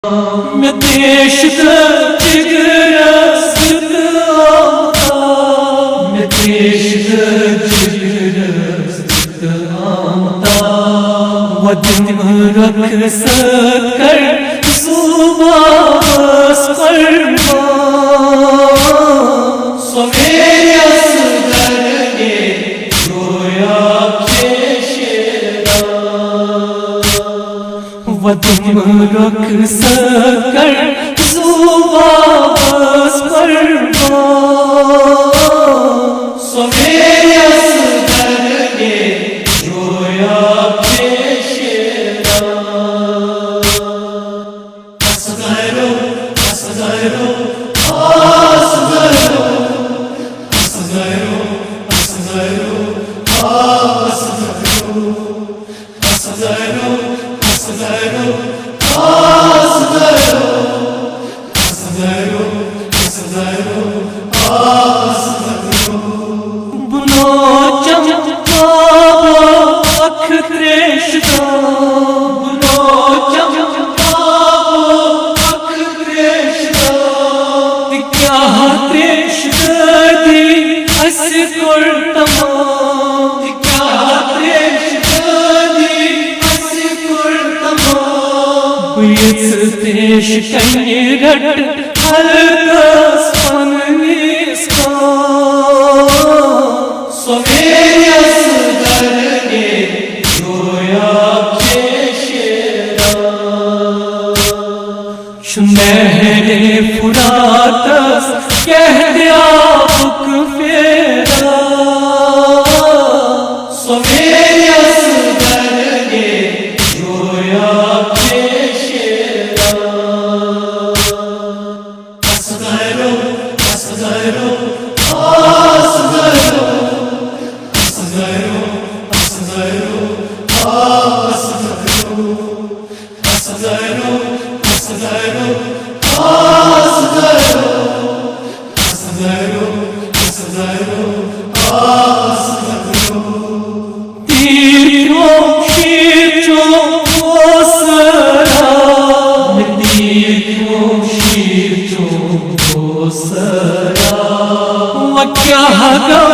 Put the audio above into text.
میں دیش جگرس آتا میں دیش جگرس آتا ودن رکھ سکر صبح فرما سو میرے اصغر کے رویا کشیدہ ودن رکھ سکر صبح فرما سو میرے اصغر کے رویا تیش کنی رٹ حلقس پنیس کا سو میری اصغر کے رویا کشیدہ شنہر فراتس کہہ دیا بک فیرا سو میری اصغر کے رویا کیا